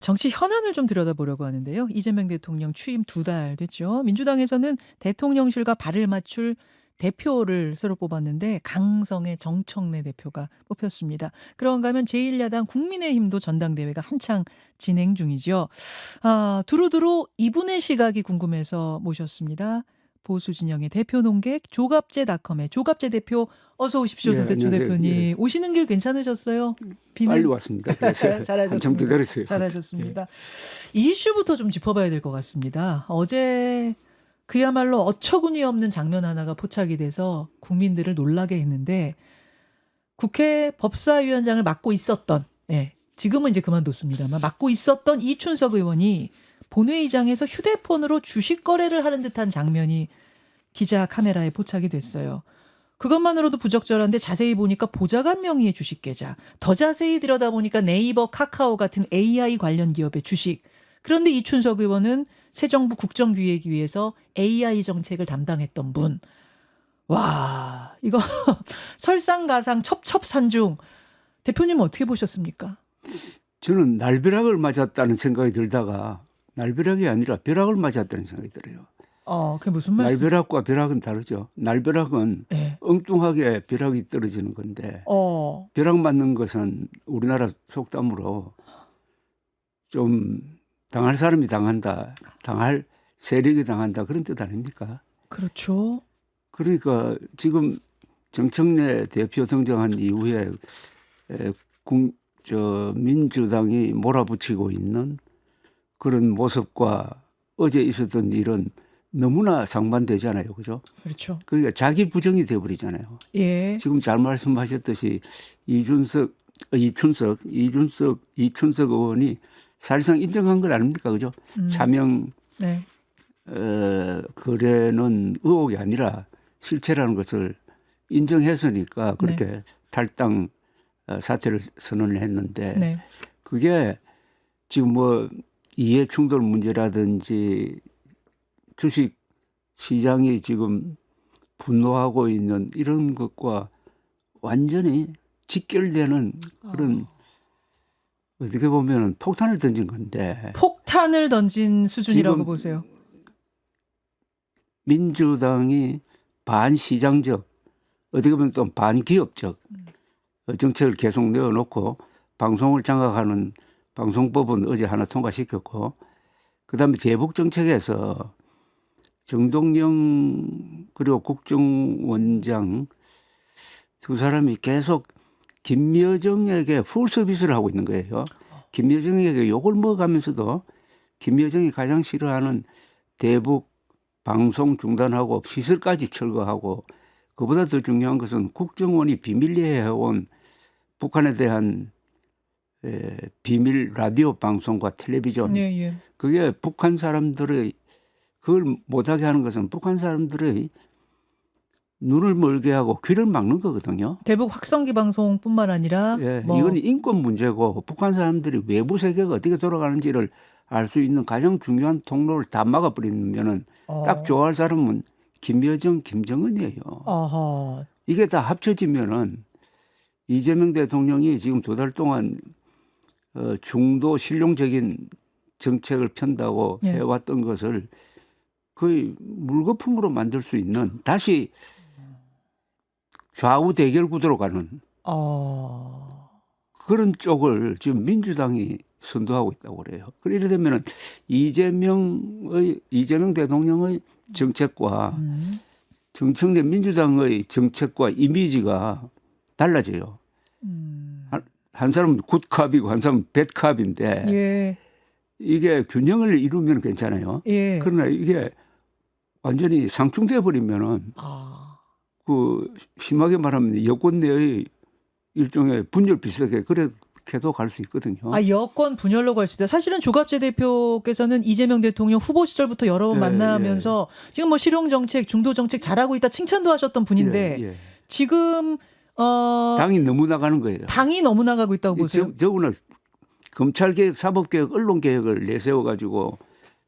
정치 현안을 좀 들여다보려고 하는데요. 이재명 대통령 취임 2달 됐죠. 민주당에서는 대통령실과 발을 맞출 대표를 새로 뽑았는데 강성의 정청래 대표가 뽑혔습니다. 그런가 하면 제1야당 국민의힘도 전당대회가 한창 진행 중이죠. 두루두루 이분의 시각이 궁금해서 모셨습니다. 보수 진영의 대표 논객 조갑제닷컴의 조갑제 대표 어서 오십시오. 예, 조 안녕하세요. 대표님. 예. 오시는 길 괜찮으셨어요? 빨리 왔습니다. 그래서 한참 잘하셨습니다. 기다렸어요. 잘하셨습니다. 이슈부터 좀 짚어봐야 될 것 같습니다. 어제 그야말로 어처구니 없는 장면 하나가 포착이 돼서 국민들을 놀라게 했는데 국회 법사위원장을 맡고 있었던, 지금은 이제 그만뒀습니다만 맡고 있었던 이춘석 의원이 본회의장에서 휴대폰으로 주식 거래를 하는 듯한 장면이 기자 카메라에 포착이 됐어요. 그것만으로도 부적절한데 자세히 보니까 보좌관 명의의 주식 계좌, 더 자세히 들여다보니까 네이버, 카카오 같은 AI 관련 기업의 주식. 그런데 이춘석 의원은 새 정부 국정기획위에서 AI 정책을 담당했던 분. 와, 이거 설상가상 첩첩산중. 대표님은 어떻게 보셨습니까? 저는 날벼락을 맞았다는 생각이 들다가 날벼락이 아니라 벼락을 맞았다는 생각이 들어요. 그게 무슨 말씀? 날벼락과 벼락은 다르죠. 날벼락은 네. 엉뚱하게 벼락이 떨어지는 건데 벼락 맞는 것은 우리나라 속담으로 좀 당할 사람이 당한다, 당할 세력이 당한다 그런 뜻 아닙니까? 그렇죠. 그러니까 지금 정청래 대표 등장한 이후에 민주당이 몰아붙이고 있는 그런 모습과 어제 있었던 일은 너무나 상반되잖아요. 그죠? 그렇죠. 그러니까 자기 부정이 돼버리잖아요. 예. 지금 잘 말씀하셨듯이 이춘석 의원이 사실상 인정한 것 아닙니까? 그죠? 차명 네. 거래는 의혹이 아니라 실체라는 것을 인정했으니까 그렇게 탈당 사퇴를 선언을 했는데 네. 그게 지금 뭐 이해 충돌 문제라든지 주식 시장이 지금 분노하고 있는 이런 것과 완전히 직결되는 그런 어떻게 보면 폭탄을 던진 건데 폭탄을 던진 수준이라고 지금 보세요. 민주당이 반시장적 어떻게 보면 또 반기업적 정책을 계속 내어놓고 방송을 장악하는 방송법은 어제 하나 통과시켰고 그다음에 대북 정책에서 정동영 그리고 국정원장 두 사람이 계속 김여정에게 풀 서비스를 하고 있는 거예요. 김여정에게 욕을 먹어가면서도 김여정이 가장 싫어하는 대북 방송 중단하고 시설까지 철거하고 그보다 더 중요한 것은 국정원이 비밀리에 해온 북한에 대한 비밀 라디오 방송과 텔레비전 그게 북한 사람들의 그걸 못하게 하는 것은 북한 사람들의 눈을 멀게 하고 귀를 막는 거거든요. 대북 확성기 방송뿐만 아니라 이건 인권 문제고 북한 사람들이 외부 세계가 어떻게 돌아가는지를 알 수 있는 가장 중요한 통로를 다 막아버리면은 딱 좋아할 사람은 김여정, 김정은이에요. 이게 다 합쳐지면은 이재명 대통령이 지금 2달 동안 중도 실용적인 정책을 편다고 해왔던 것을 거의 물거품으로 만들 수 있는 다시 좌우 대결 구도로 가는 그런 쪽을 지금 민주당이 선도하고 있다고 그래요. 이래 되면은 이재명 대통령의 정책과 정청래 민주당의 정책과 이미지가 달라져요. 한 사람은 굿캅이고 한 사람은 배드캅인데 이게 균형을 이루면 괜찮아요. 그러나 이게 완전히 상충돼 버리면은 그 심하게 말하면 여권 내의 일종의 분열 비슷하게 그렇게도 갈 수 있거든요. 여권 분열로 갈 수 있다. 사실은 조갑재 대표께서는 이재명 대통령 후보 시절부터 여러 번 만나면서 지금 뭐 실용 정책, 중도 정책 잘하고 있다 칭찬도 하셨던 분인데 지금 당이 너무 나가는 거예요. 당이 너무 나가고 있다고 보세요? 저거는 검찰개혁, 사법개혁, 언론개혁을 내세워가지고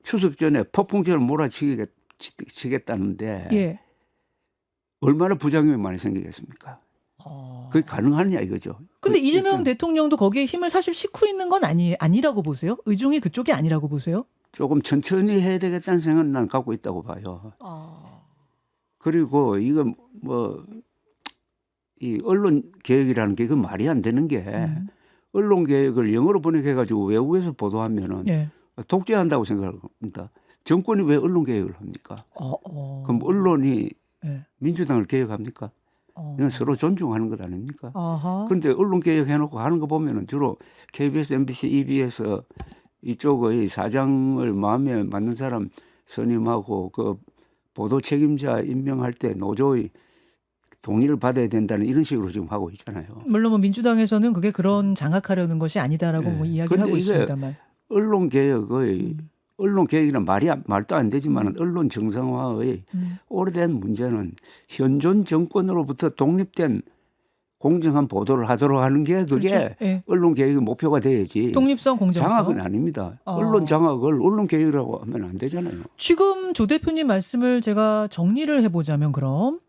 추석 전에 폭풍처럼 몰아치겠다는데 얼마나 부작용이 많이 생기겠습니까? 그게 가능하냐 이거죠. 근데 그 이재명 좀 대통령도 거기에 힘을 사실 싣고 있는 건 아니라고 보세요? 의중이 그쪽이 아니라고 보세요? 조금 천천히 해야 되겠다는 생각은 난 갖고 있다고 봐요. 그리고 이거 뭐 이 언론 개혁이라는 게 그 말이 안 되는 게 언론 개혁을 영어로 번역해가지고 외국에서 보도하면은 예. 독재한다고 생각합니다. 정권이 왜 언론 개혁을 합니까? 그럼 언론이 예. 민주당을 개혁합니까? 이건 서로 존중하는 것 아닙니까? 아하. 그런데 언론 개혁해놓고 하는 거 보면은 주로 KBS, MBC, EBS 이쪽의 사장을 마음에 맞는 사람 선임하고 그 보도 책임자 임명할 때 노조의 동의를 받아야 된다는 이런 식으로 지금 하고 있잖아요. 물론 뭐 민주당에서는 그게 그런 장악하려는 것이 아니다라고 예. 뭐 이야기를 근데 하고 이게 있습니다만. 언론 개혁의 언론 개혁이란 말도 안 되지만 언론 정상화의 오래된 문제는 현존 정권으로부터 독립된 공정한 보도를 하도록 하는 게 그게 그렇죠. 예. 언론 개혁의 목표가 돼야지. 독립성, 공정성. 장악은 아닙니다. 언론 장악을 언론 개혁이라고 하면 안 되잖아요. 지금 조 대표님 말씀을 제가 정리를 해보자면 그럼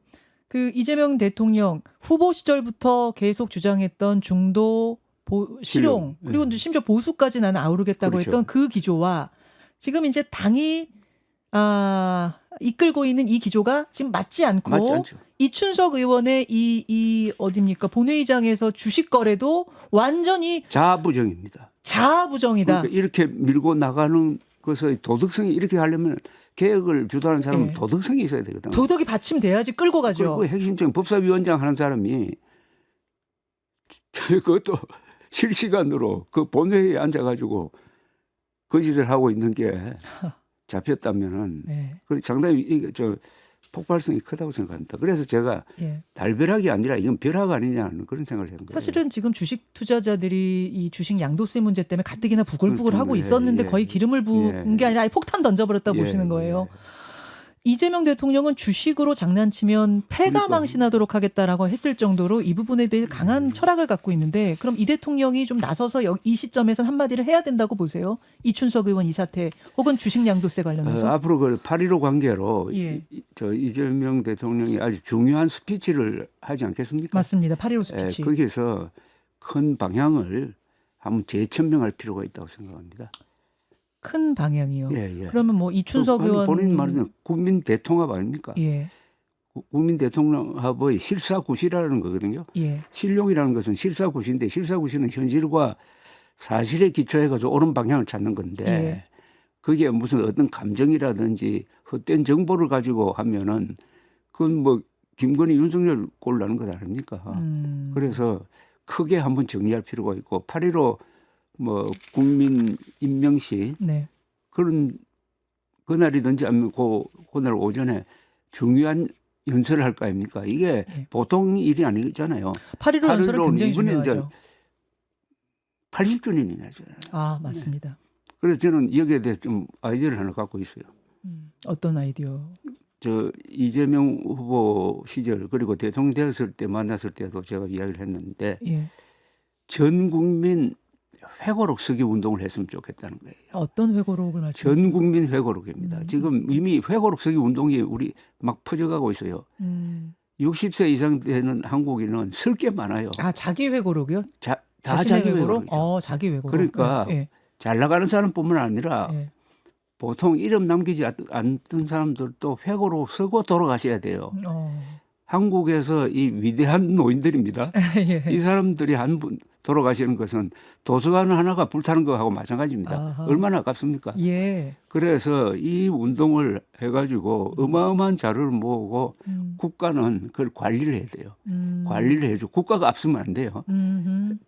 그 이재명 대통령 후보 시절부터 계속 주장했던 중도 실용 그리고 예. 심지어 보수까지 나는 아우르겠다고 그렇죠. 했던 그 기조와 지금 이제 당이 이끌고 있는 이 기조가 지금 맞지 않고 맞지 않죠. 이춘석 의원의 이 어딥니까 본회의장에서 주식 거래도 완전히 자부정입니다. 자아부정이다. 그러니까 이렇게 밀고 나가는 것의 도덕성이 이렇게 하려면 개혁을 주도하는 사람은 예. 도덕성이 있어야 되거든. 도덕이 받침돼야지 끌고 가죠. 그리고 핵심적인 법사위원장 하는 사람이 그것도 실시간으로 그 본회의에 앉아가지고 거짓을 하고 있는 게 잡혔다면은 네. 그 상당히 이게 폭발성이 크다고 생각합니다. 그래서 제가 예. 날벼락이 아니라 이건 벼락 아니냐는 그런 생각을 한 거예요. 사실은 지금 주식 투자자들이 이 주식 양도세 문제 때문에 가뜩이나 부글부글 그렇죠. 하고 예, 있었는데 예. 거의 기름을 부은 게 아니라 아예 폭탄 던져버렸다 보시는 거예요. 이재명 대통령은 주식으로 장난치면 패가 그러니까. 망신하도록 하겠다라고 했을 정도로 이 부분에 대해 강한 철학을 갖고 있는데 그럼 이 대통령이 좀 나서서 이 시점에서 한마디를 해야 된다고 보세요? 이춘석 의원 이 사태 혹은 주식 양도세 관련해서. 앞으로 그 8.15 관계로 예. 이재명 대통령이 아주 중요한 스피치를 하지 않겠습니까? 맞습니다. 8.15 스피치. 거기서 큰 방향을 한번 재천명할 필요가 있다고 생각합니다. 큰 방향이요. 예. 그러면 뭐 이춘석 의원 본인 말은 국민 대통합 아닙니까? 예. 국민 대통합의 실사구시라는 거거든요. 예. 실용이라는 것은 실사구시인데 실사구시는 현실과 사실에 기초해가지고 옳은 방향을 찾는 건데 예. 그게 무슨 어떤 감정이라든지 헛된 정보를 가지고 하면은 그건 뭐 김건희 윤석열 꼴나는 것 아닙니까? 그래서 크게 한번 정리할 필요가 있고 8.15 뭐 국민 임명시 네. 그런 그날이든지 아니면 그날 오전에 중요한 연설을 할 거 아닙니까? 이게 예. 보통 일이 아니잖아요. 8.15 연설은 굉장히 이번에 이제 중요하죠. 80주년이잖아요. 아, 맞습니다. 그래서 저는 여기에 대해서 좀 아이디어를 하나 갖고 있어요. 어떤 아이디어? 이재명 후보 시절 그리고 대통령 되었을 때 만났을 때도 제가 이야기를 했는데 예. 전 국민 회고록 쓰기 운동을 했으면 좋겠다는 거예요. 어떤 회고록을 말씀하세요? 전 국민 회고록입니다. 지금 이미 회고록 쓰기 운동이 우리 막 퍼져가고 있어요. 60세 이상 되는 한국인은 쓸 게 많아요. 아, 자기 회고록이요? 다 자신의 자기 회고록? 회고록이죠. 자기 회고록. 그러니까 예. 잘 나가는 사람뿐만 아니라 예. 보통 이름 남기지 않던 사람들도 회고록 쓰고 돌아가셔야 돼요. 한국에서 이 위대한 노인들입니다. 예. 이 사람들이 한 분 돌아가시는 것은 도서관 하나가 불타는 것하고 마찬가지입니다. 아하. 얼마나 아깝습니까? 예. 그래서 이 운동을 해가지고 어마어마한 자료를 모으고 국가는 그걸 관리를 해야 돼요. 관리를 해주고 국가가 앞서면 안 돼요.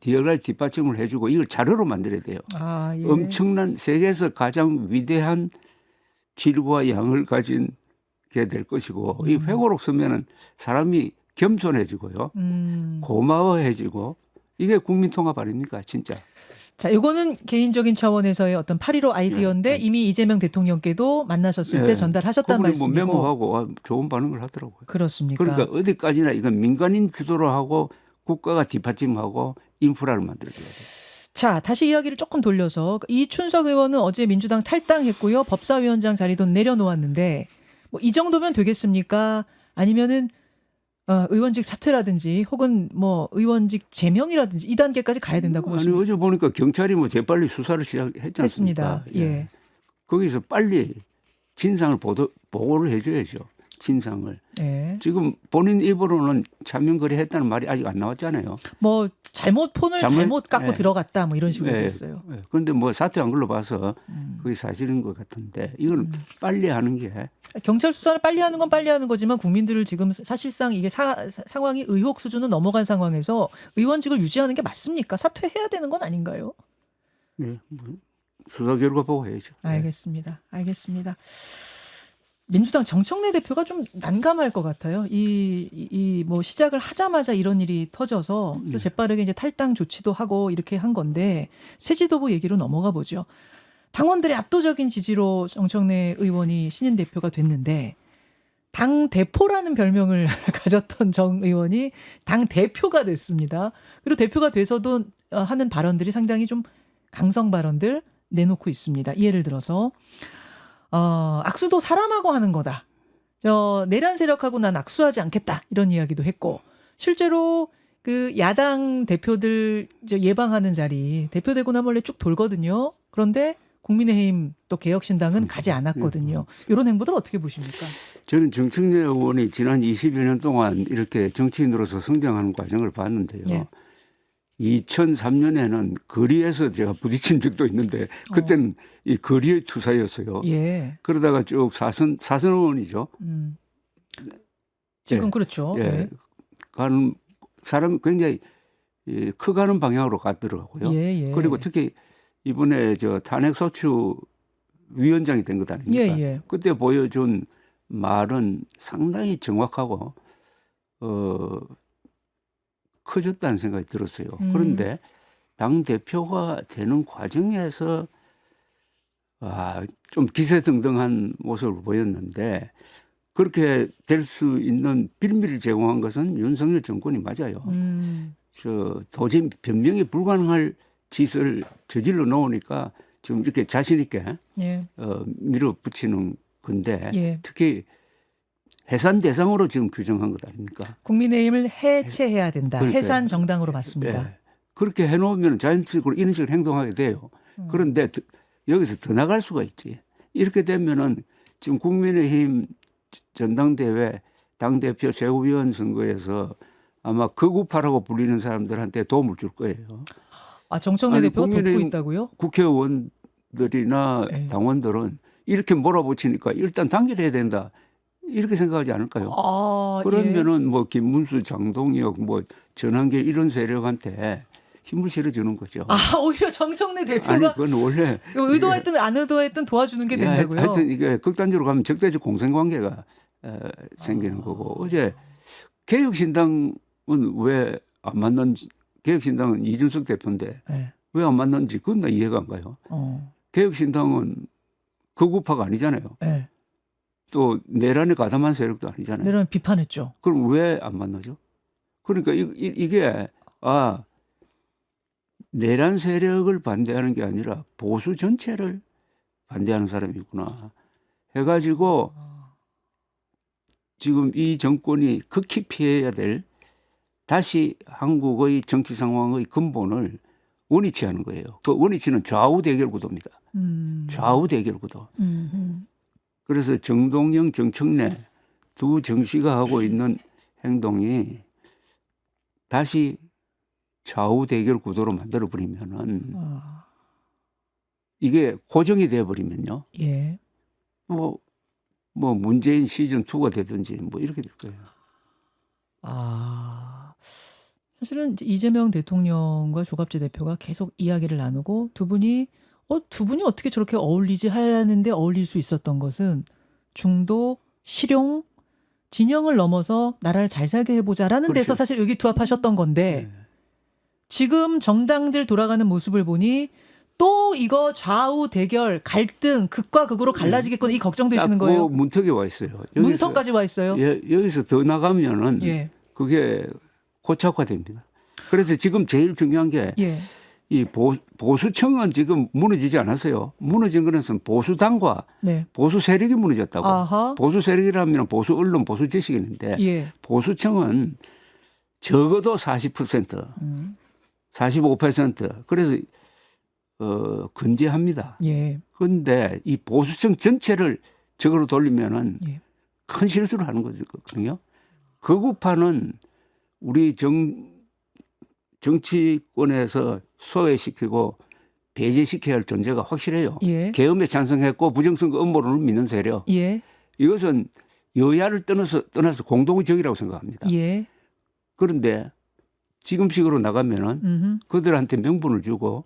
여러 가지 뒷받침을 해주고 이걸 자료로 만들어야 돼요. 아, 예. 엄청난 세계에서 가장 위대한 질과 양을 가진 게 될 것이고 이 회고록 쓰면은 사람이 겸손해지고요. 고마워해지고 이게 국민 통합 아닙니까 진짜. 자, 이거는 개인적인 차원에서의 어떤 8.15 아이디어인데 이미 이재명 대통령께도 만나셨을 때 전달하셨단 그분이 뭐 말씀이고. 메모하고 좋은 반응을 하더라고요. 그렇습니까? 그러니까 어디까지나 이건 민간인 주도로 하고 국가가 뒷받침하고 인프라를 만들어줘야 돼요. 자, 다시 이야기를 조금 돌려서 이춘석 의원은 어제 민주당 탈당했고요. 법사위원장 자리도 내려놓았는데 뭐 이 정도면 되겠습니까? 아니면은 의원직 사퇴라든지 혹은 뭐 의원직 제명이라든지 이 단계까지 가야 된다고 아니 보십니까? 어제 보니까 경찰이 뭐 재빨리 수사를 시작했지 않습니까? 했습니다. 예. 거기서 빨리 진상을 보고를 해줘야죠. 진상을. 예. 지금 본인 입으로는 차명 거래했다는 말이 아직 안 나왔잖아요. 뭐 폰을 잘못 갖고 예. 들어갔다 뭐 이런 식으로 예. 됐어요. 그런데 뭐 사퇴한 걸로 봐서 그게 사실인 것 같은데 이건 빨리 하는 게 경찰 수사를 빨리 하는 건 빨리 하는 거지만 국민들을 지금 사실상 이게 상황이 의혹 수준은 넘어간 상황에서 의원직을 유지하는 게 맞습니까? 사퇴해야 되는 건 아닌가요? 뭐 수사 결과 보고 해야죠. 알겠습니다. 알겠습니다. 민주당 정청래 대표가 좀 난감할 것 같아요. 뭐 시작을 하자마자 이런 일이 터져서 그래서 재빠르게 이제 탈당 조치도 하고 이렇게 한 건데 새지도부 얘기로 넘어가 보죠. 당원들의 압도적인 지지로 정청래 의원이 신인 대표가 됐는데 당 대포라는 별명을 가졌던 정 의원이 당 대표가 됐습니다. 그리고 대표가 돼서도 하는 발언들이 상당히 좀 강성 발언들 내놓고 있습니다. 예를 들어서 악수도 사람하고 하는 거다. 내란 세력하고 난 악수하지 않겠다. 이런 이야기도 했고 실제로 그 야당 대표들 예방하는 자리 대표되고 나면 원래 쭉 돌거든요. 그런데 국민의힘 또 개혁신당은 가지 않았거든요. 이런 행보들 어떻게 보십니까? 저는 정청래 의원이 지난 20여 년 동안 이렇게 정치인으로서 성장하는 과정을 봤는데요. 예. 2003년에는 거리에서 제가 부딪힌 적도 있는데 그때는 이 거리의 투사였어요. 예. 그러다가 쭉 사선 의원이죠. 지금 예. 그렇죠. 예. 예. 가는 사람이 굉장히 커가는 방향으로 갔더라고요. 예. 그리고 특히 이번에 탄핵소추 위원장이 된 것 아닙니까? 예. 그때 보여준 말은 상당히 정확하고 커졌다는 생각이 들었어요. 그런데 당 대표가 되는 과정에서 좀 기세등등한 모습을 보였는데 그렇게 될 수 있는 빌미를 제공한 것은 윤석열 정권이 맞아요. 도저히 변명이 불가능할 짓을 저질러 놓으니까 지금 이렇게 자신 있게 예. 밀어붙이는 건데 예. 특히 해산 대상으로 지금 규정한 것 아닙니까? 국민의힘을 해체해야 된다. 그러니까요. 해산 정당으로 맞습니다. 예. 그렇게 해놓으면 자연적으로 이런 식으로 행동하게 돼요. 그런데 여기서 더 나갈 수가 있지. 이렇게 되면은 지금 국민의힘 전당대회 당대표 최고위원 선거에서 아마 극우파라고 불리는 사람들한테 도움을 줄 거예요. 정청래 대표가 돕고 국민의힘 있다고요? 국회의원들이나 네. 당원들은 이렇게 몰아붙이니까 일단 단결해야 된다. 이렇게 생각하지 않을까요? 그러면은 뭐 김문수, 장동혁, 뭐 전한길 이런 세력한테 힘을 실어주는 거죠. 오히려 정청래 대표가 아니 그건 원래 의도했든 안 의도했든 도와주는 게 된다고요? 하여튼 이게 극단적으로 가면 적대적 공생관계가 생기는 거고 어제 개혁신당은 왜 안 만났는지 개혁신당은 이준석 대표인데 네. 왜 안 만났는지 그건 나 이해가 안 가요. 개혁신당은 극우파가 아니잖아요. 네. 또 내란에 가담한 세력도 아니잖아요. 내란 비판했죠. 그럼 왜 안 만나죠? 그러니까 이게 내란 세력을 반대하는 게 아니라 보수 전체를 반대하는 사람이구나 해가지고 지금 이 정권이 극히 피해야 될 다시 한국의 정치 상황의 근본을 원위치 하는 거예요. 그 원위치는 좌우 대결 구도입니다. 좌우 대결 구도. 그래서 정동영, 정청래 두 정씨가 하고 있는 행동이 다시 좌우 대결 구도로 만들어 버리면은 이게 고정이 돼 버리면요. 예. 뭐 문재인 시즌 2가 되든지 뭐 이렇게 될 거예요. 사실은 이제 이재명 대통령과 조갑재 대표가 계속 이야기를 나누고 두 분이 어떻게 저렇게 어울리지 하는데 어울릴 수 있었던 것은 중도, 실용, 진영을 넘어서 나라를 잘 살게 해보자라는 그렇죠. 데서 사실 의기투합하셨던 건데 지금 정당들 돌아가는 모습을 보니 또 이거 좌우 대결, 갈등, 극과 극으로 갈라지겠구나 이 걱정되시는 거예요? 그 문턱에 와 있어요. 문턱까지 와 있어요? 여기서 더 나가면은 예. 그게 고착화됩니다. 그래서 지금 제일 중요한 게 예. 이 보수청은 지금 무너지지 않았어요. 무너진 것은 보수당과 네. 보수 세력이 무너졌다고. 아하. 보수 세력이라면 보수 언론, 보수 지식인인데 예. 보수청은 적어도 40%, 45% 그래서 건재합니다. 예. 그런데 이 보수청 전체를 적으로 돌리면은 예. 큰 실수를 하는 거거든요. 극우파는 우리 정치권에서 소외시키고 배제시켜야 할 존재가 확실해요. 예. 계엄에 찬성했고 부정선거 음모론을 믿는 세력. 예. 이것은 여야를 떠나서 공동의 적이라고 생각합니다. 예. 그런데 지금식으로 나가면은 그들한테 명분을 주고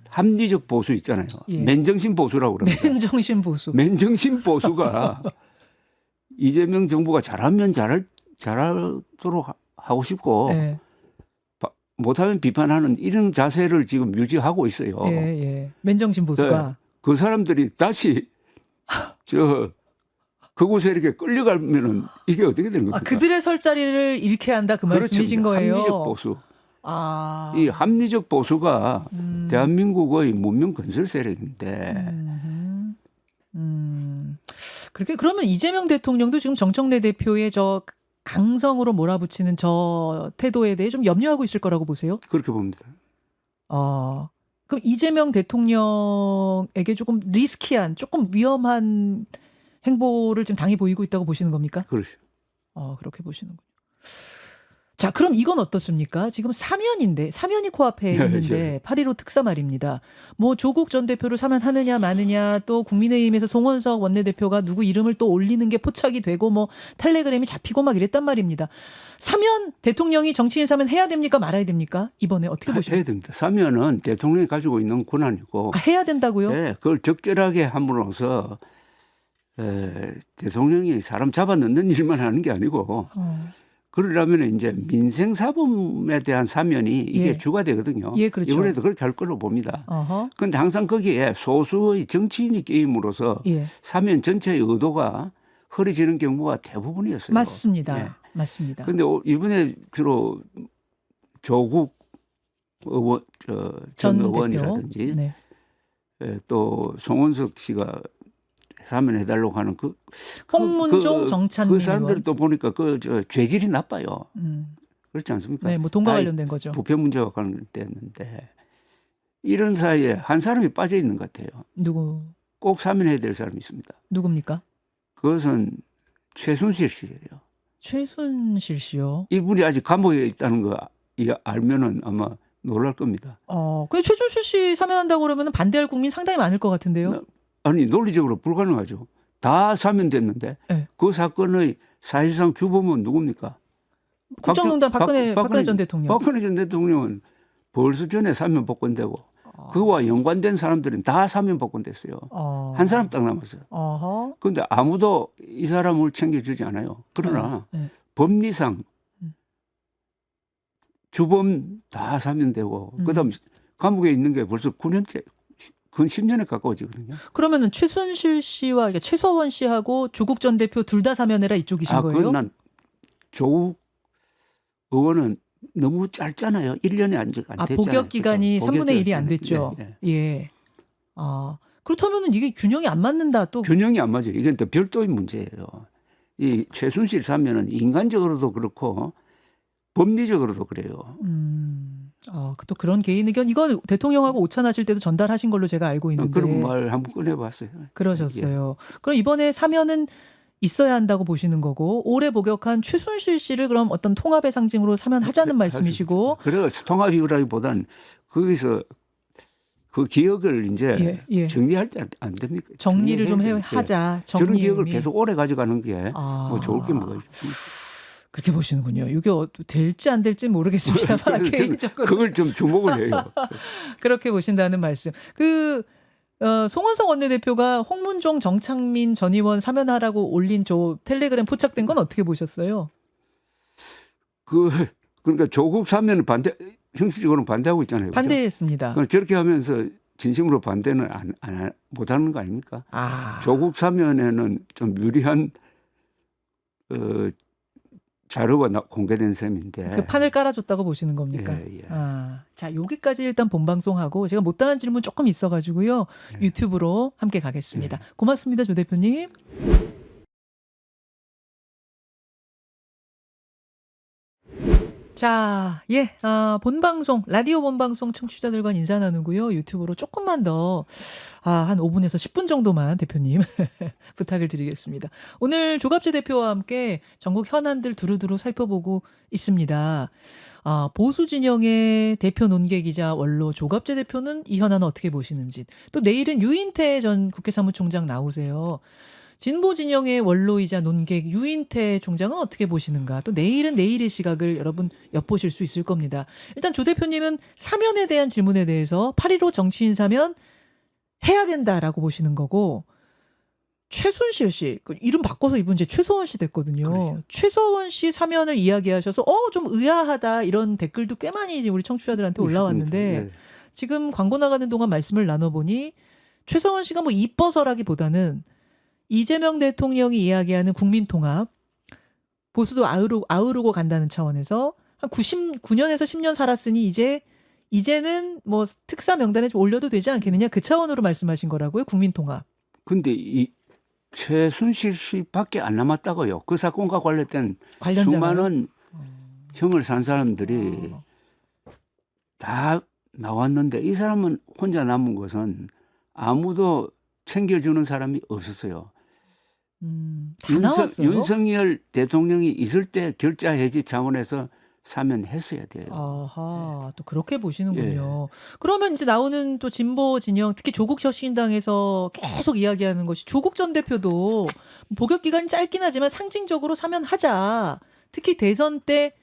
합리적 보수 있잖아요. 예. 맨정신 보수라고 그럽니다. 맨정신 보수. 맨정신 보수가 이재명 정부가 잘하면 잘하도록 하고 싶고 예. 못하면 비판하는 이런 자세를 지금 유지하고 있어요. 예. 예. 맨정신 보수가. 네. 그 사람들이 다시 극우 세력에 끌려가면은 이게 어떻게 되는 겁니까? 그들의 설 자리를 잃게 한다 그 말씀이신 그렇죠. 거예요. 합리적 보수. 아. 이 합리적 보수가 대한민국의 문명 건설 세력인데 그렇게 그러면 이재명 대통령도 지금 정청래 대표의 저 강성으로 몰아붙이는 저 태도에 대해 좀 염려하고 있을 거라고 보세요? 그렇게 봅니다. 그럼 이재명 대통령에게 조금 리스키한, 조금 위험한 행보를 지금 당이 보이고 있다고 보시는 겁니까? 그렇죠. 그렇게 보시는군요. 자, 그럼 이건 어떻습니까? 지금 사면이 코앞에 있는데 8.15 특사 말입니다. 뭐 조국 전 대표를 사면하느냐 마느냐, 또 국민의힘에서 송원석 원내대표가 누구 이름을 또 올리는 게 포착이 되고 뭐 텔레그램이 잡히고 막 이랬단 말입니다. 사면 대통령이 정치인 사면 해야 됩니까? 말아야 됩니까? 이번에 어떻게 보십니까? 해야 됩니다. 사면은 대통령이 가지고 있는 권한이고 해야 된다고요? 네, 그걸 적절하게 함으로써 대통령이 사람 잡아 넣는 일만 하는 게 아니고 그러려면 이제 민생사범에 대한 사면이 이게 예. 주가 되거든요. 예, 그렇죠. 이번에도 그렇게 할 걸로 봅니다. 그런데 항상 거기에 소수의 정치인이 끼임으로써 예. 사면 전체의 의도가 흐려지는 경우가 대부분이었어요. 맞습니다. 예. 맞습니다. 그런데 이번에 주로 조국 의원, 전 의원이라든지 네. 또 송원석 씨가 사면해달라고 하는 홍문종, 정찬민 그 사람들이 또 보니까 죄질이 나빠요. 그렇지 않습니까? 네, 뭐 돈과 관련된 거죠. 부패 문제와 관련됐는데 이런 사이에 한 사람이 빠져 있는 것 같아요. 누구? 꼭 사면해야 될 사람이 있습니다. 누굽니까? 그것은 최순실 씨예요. 최순실 씨요. 이분이 아직 감옥에 있다는 거 알면은 아마 놀랄 겁니다. 근데 최순실 씨 사면한다고 그러면 반대할 국민 상당히 많을 것 같은데요. 아니 논리적으로 불가능하죠. 다 사면됐는데 네. 그 사건의 사실상 주범은 누굽니까? 국정농단 박근혜 전 대통령. 박근혜 전 대통령은 벌써 전에 사면 복권되고 그와 연관된 사람들은 다 사면 복권됐어요. 한 사람 딱 남았어요. 그런데 아무도 이 사람을 챙겨주지 않아요. 그러나 네. 법리상 주범 다 사면되고 그다음 감옥에 있는 게 벌써 9년째. 근 10년에 가까워지거든요. 그러면은 최순실 씨와 최서원 씨하고 조국 전 대표 둘 다 사면해라 이쪽이신 거예요? 그건 난 조국 의원은 너무 짧잖아요. 1년이 안 됐잖아요. 복역 기간이 그렇죠? 3분의 1이 안 됐죠. 예. 그렇다면은 이게 균형이 안 맞는다 또. 균형이 안 맞아요. 이건 또 별도의 문제예요. 이 최순실 사면은 인간적으로도 그렇고 법리적으로도 그래요. 또 그런 개인 의견 이건 대통령하고 오찬하실 때도 전달하신 걸로 제가 알고 있는데. 그런 말 한번 꺼내봤어요. 그러셨어요. 그럼 이번에 사면은 있어야 한다고 보시는 거고 올해 복역한 최순실 씨를 그럼 어떤 통합의 상징으로 사면하자는 말씀이시고. 그래서 통합이라기보단 거기서 그 기억을 이제 정리할 때 안 됩니까? 정리를 좀 하자. 저런 기억을 계속 오래 가져가는 게 뭐 좋을 게 뭐가 있습니까? 그렇게 보시는군요. 이게 될지 안 될지 모르겠습니다만 개인적으로 그걸 좀 주목을 해요. 그렇게 보신다는 말씀. 송원석 원내대표가 홍문종, 정창민 전 의원 사면하라고 올린 저 텔레그램 포착된 건 어떻게 보셨어요? 그러니까 조국 사면을 형식적으로는 반대하고 있잖아요. 반대했습니다. 그렇죠? 저렇게 하면서 진심으로 반대는 못하는 거 아닙니까? 조국 사면에는 좀 유리한 자료가 공개된 셈인데. 그 판을 깔아줬다고 보시는 겁니까? 예, 예. 자, 여기까지 일단 본방송하고 제가 못다한 질문 조금 있어가지고요. 예. 유튜브로 함께 가겠습니다. 고맙습니다, 조 대표님. 자, 본방송, 라디오 본방송 청취자들과 인사 나누고요. 유튜브로 조금만 더, 한 5분에서 10분 정도만 대표님 부탁을 드리겠습니다. 오늘 조갑재 대표와 함께 전국 현안들 두루두루 살펴보고 있습니다. 보수 진영의 대표 논객이자 원로 조갑재 대표는 이 현안을 어떻게 보시는지, 또 내일은 유인태 전 국회 사무총장 나오세요. 진보 진영의 원로이자 논객 유인태 총장은 어떻게 보시는가? 또 내일은 내일의 시각을 여러분 엿보실 수 있을 겁니다. 일단 조 대표님은 사면에 대한 질문에 대해서 8.15 정치인 사면 해야 된다라고 보시는 거고, 최순실 씨, 이름 바꿔서 이분 이제 최서원 씨 됐거든요. 그렇죠. 최서원 씨 사면을 이야기하셔서 좀 의아하다 이런 댓글도 꽤 많이 우리 청취자들한테 올라왔는데, 있습니다. 예. 지금 광고 나가는 동안 말씀을 나눠보니 최서원 씨가 뭐 이뻐서라기보다는 이재명 대통령이 이야기하는 국민통합, 보수도 아우르고 간다는 차원에서 한 99년에서 10년 살았으니 이제는 뭐 특사 명단에 좀 올려도 되지 않겠느냐, 그 차원으로 말씀하신 거라고요, 국민통합. 근데 이 최순실 씨밖에 안 남았다고요. 그 사건과 관련된 관련자가요? 수많은 형을 산 사람들이 다 나왔는데 이 사람은 혼자 남은 것은 아무도 챙겨주는 사람이 없었어요. 다 나왔어요? 윤석열 대통령이 있을 때 결자 해지 차원에서 사면했어야 돼요. 아하, 또 그렇게 보시는군요. 그러면 이제 나오는 또 진보 진영, 특히 조국혁신당에서 계속 이야기하는 것이, 조국 전 대표도 복역 기간이 짧긴 하지만 상징적으로 사면하자. 특히 대선 때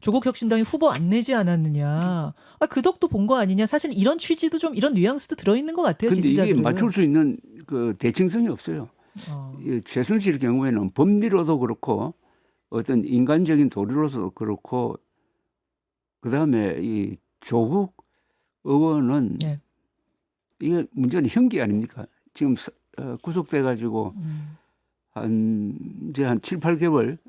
조국혁신당이 후보 안 내지 않았느냐. 그 덕도 본 거 아니냐. 사실 이런 취지도 좀, 이런 뉘앙스도 들어있는 것 같아요, 근데 이게 지지자들은. 맞출 수 있는 그 대칭성이 없어요. 이 최순실 경우에는 법리로도 그렇고 어떤 인간적인 도리로서도 그렇고, 그다음에 이 조국 의원은 네. 이게 문제는 형기 아닙니까? 지금 구속돼 가지고 이제 한 7, 8개월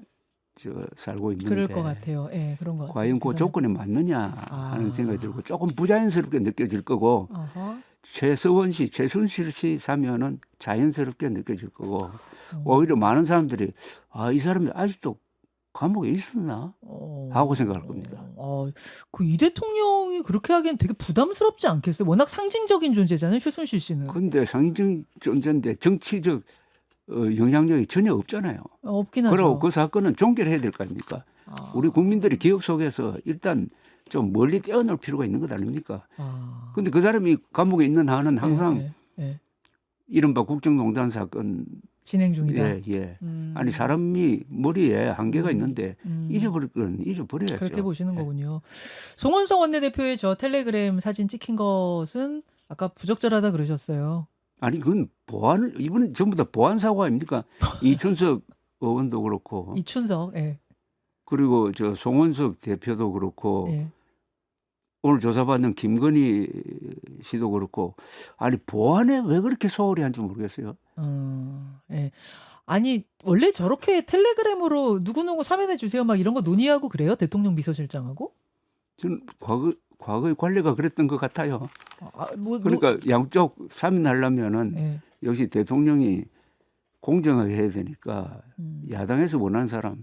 살고 있는데, 그럴 것 같아요. 예, 그런 것 같아요. 과연 그 조건에 맞느냐 하는 생각이 들고 조금 부자연스럽게 느껴질 거고, 아하. 최서원 씨, 최순실 씨 사면은 자연스럽게 느껴질 거고, 오히려 많은 사람들이 이 사람이 아직도 감옥에 있었나 하고 생각할 겁니다. 그 이 대통령이 그렇게 하기엔 되게 부담스럽지 않겠어요? 워낙 상징적인 존재잖아요, 최순실 씨는. 그런데 상징적 존재인데 정치적 영향력이 전혀 없잖아요. 없긴 하죠. 그리고 그 사건은 종결해야 될 거 아닙니까? 우리 국민들이 기억 속에서 일단 좀 멀리 떼어놓을 필요가 있는 것 아닙니까? 근데 그 사람이 감옥에 있는 한은 항상 이른바 국정농단 사건 진행 중이다. 아니, 사람이 머리에 한계가 있는데 잊어버릴 건 잊어버려야죠. 그렇게 보시는 거군요. 송원석 원내대표의 저 텔레그램 사진 찍힌 것은 아까 부적절하다 그러셨어요. 아니 그건 이분은 전부 다 보안 사고 아닙니까? 이춘석 의원도 그렇고, 이춘석, 그리고 저 송원석 대표도 그렇고, 예. 오늘 조사받는 김건희 씨도 그렇고, 아니 보안에 왜 그렇게 소홀히 한지 모르겠어요. 예. 아니, 원래 저렇게 텔레그램으로 누구누구 사면해 주세요 막 이런 거 논의하고 그래요? 대통령 비서실장하고? 저는 과거의 관례가 그랬던 것 같아요. 뭐, 그러니까 양쪽 사면하려면은 역시 대통령이 공정하게 해야 되니까 야당에서 원하는 사람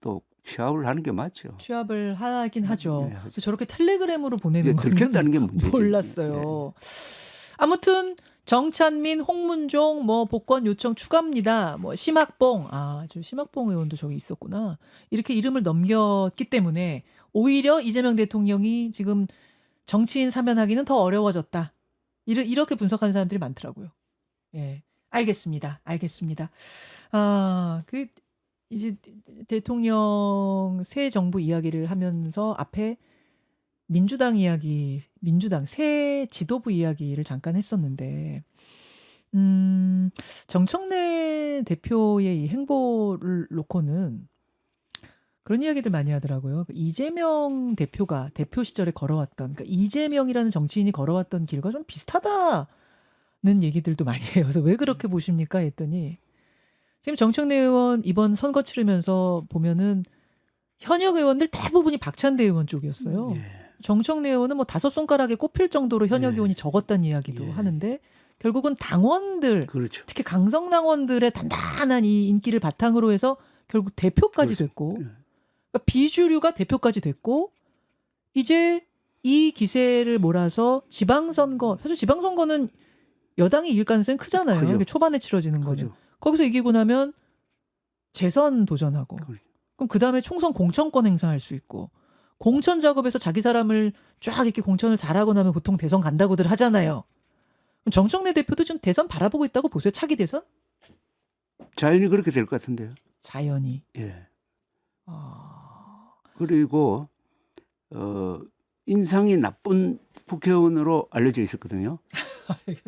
또 취합을 하는 게 맞죠. 취합을 하긴 하죠. 네, 하죠. 저렇게 텔레그램으로 보내는 이제 들켰다는 게 문제지. 몰랐어요. 아무튼 정찬민, 홍문종 뭐 복권 요청 추가입니다. 뭐 심학봉, 저 심학봉 의원도 저기 있었구나. 이렇게 이름을 넘겼기 때문에 오히려 이재명 대통령이 지금 정치인 사면하기는 더 어려워졌다. 이렇게 분석하는 사람들이 많더라고요. 예, 알겠습니다. 이제 대통령 새 정부 이야기를 하면서 앞에 민주당 새 지도부 이야기를 잠깐 했었는데, 정청래 대표의 이 행보를 놓고는 그런 이야기들 많이 하더라고요. 이재명 대표가 대표 시절에 걸어왔던, 그러니까 이재명이라는 정치인이 걸어왔던 길과 좀 비슷하다는 얘기들도 많이 해요. 그래서 왜 그렇게 보십니까? 했더니 지금 정청래 의원 이번 선거 치르면서 보면은 현역 의원들 대부분이 박찬대 의원 쪽이었어요. 예. 정청래 의원은 뭐 5손가락에 꼽힐 정도로 현역 예. 의원이 적었다는 이야기도 예. 하는데 결국은 당원들 그렇죠. 특히 강성당원들의 단단한 이 인기를 바탕으로 해서 결국 대표까지 그렇죠. 됐고 예. 그러니까 비주류가 대표까지 됐고 이제 이 기세를 몰아서 지방선거 사실 지방선거는 여당이 이길 가능성이 크잖아요. 크죠. 이게 초반에 치러지는 거는. 그죠. 거기서 이기고 나면 재선 도전하고 그렇죠. 그럼 그다음에 총선 공천권 행사할 수 있고 공천 작업에서 자기 사람을 쫙 이렇게 공천을 잘하고 나면 보통 대선 간다고들 하잖아요. 그럼 정청래 대표도 좀 대선 바라보고 있다고 보세요. 차기 대선? 자연히 그렇게 될 것 같은데요. 자연히. 예. 아... 그리고 인상이 나쁜 국회의원으로 알려져 있었거든요.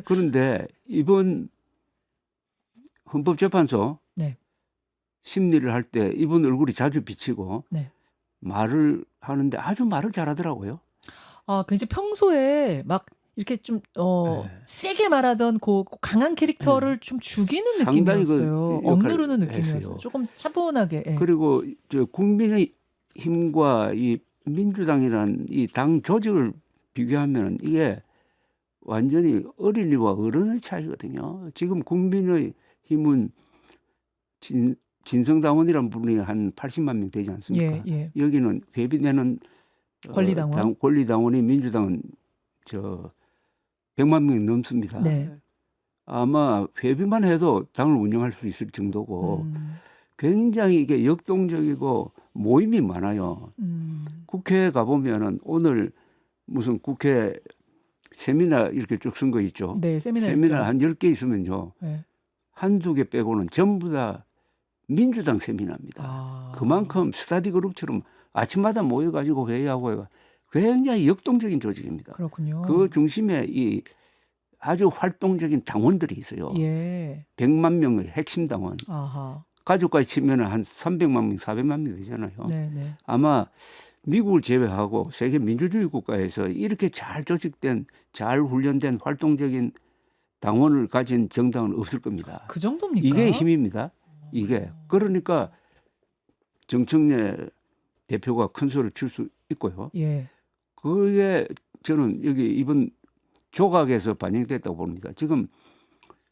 그런데 이번 헌법재판소 네. 심리를 할 때 이분 얼굴이 자주 비치고 네. 말을 하는데 아주 말을 잘하더라고요. 아, 그 이제 평소에 막 이렇게 좀 네. 세게 말하던 그 강한 캐릭터를 좀 죽이는 상당히 그 느낌이었어요. 역할을 억누르는 느낌이었어요. 했어요. 조금 차분하게. 예. 그리고 저 국민의 힘과 이 민주당이라는 이 당 조직을 비교하면 이게 완전히 어린이와 어른의 차이거든요. 지금 국민의 힘은 진성당원이라는 분이 한 80만 명 되지 않습니까? 예, 예. 여기는 회비내는 권리당원. 권리당원이 민주당은 저 100만 명 넘습니다. 네. 아마 회비만 해도 당을 운영할 수 있을 정도고 음, 굉장히 이게 역동적이고 모임이 많아요. 국회에 가보면은 오늘 무슨 국회 세미나 이렇게 쭉 쓴 거 있죠. 네, 세미나 세미나 한 10개 있으면요. 네. 한두 개 빼고는 전부 다 민주당 세미나입니다. 아. 그만큼 스터디 그룹처럼 아침마다 모여가지고 회의하고 해가 굉장히 역동적인 조직입니다. 그렇군요. 그 중심에 이 아주 활동적인 당원들이 있어요. 예. 100만 명의 핵심 당원. 아하. 가족까지 치면 한 300만 명, 400만 명 되잖아요. 네, 네. 아마 미국을 제외하고 세계 민주주의 국가에서 이렇게 잘 조직된, 잘 훈련된 활동적인 당원을 가진 정당은 없을 겁니다. 그 정도입니까? 이게 힘입니다. 이게. 그러니까 정청래 대표가 큰 소리를 칠 수 있고요. 예. 그게 저는 여기 이번 조각에서 반영됐다고 봅니다. 지금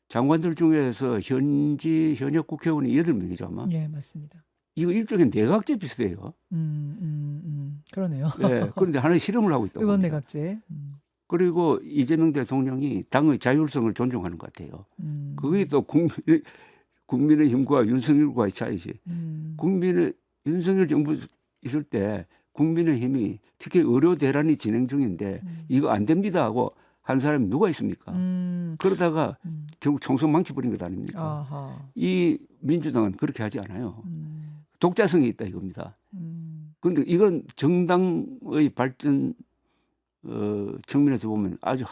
장관들 중에서 현역 국회의원이 8명이죠 아마. 예, 맞습니다. 이거 일종의 내각제 비슷해요. 그러네요. 네, 그런데 하나의 실험을 하고 있다고 의원 봅니다. 내각제. 그리고 이재명 대통령이 당의 자율성을 존중하는 것 같아요. 그게 또 국민의 힘과 윤석열과의 차이지. 국민의 윤석열 정부 있을 때 국민의 힘이 특히 의료 대란이 진행 중인데 이거 안 됩니다 하고 한 사람이 누가 있습니까? 그러다가 결국 총선 망쳐버린 것 아닙니까? 아하. 이 민주당은 그렇게 하지 않아요. 독자성이 있다 이겁니다. 그런데 이건 정당의 발전 측면에서 보면 아주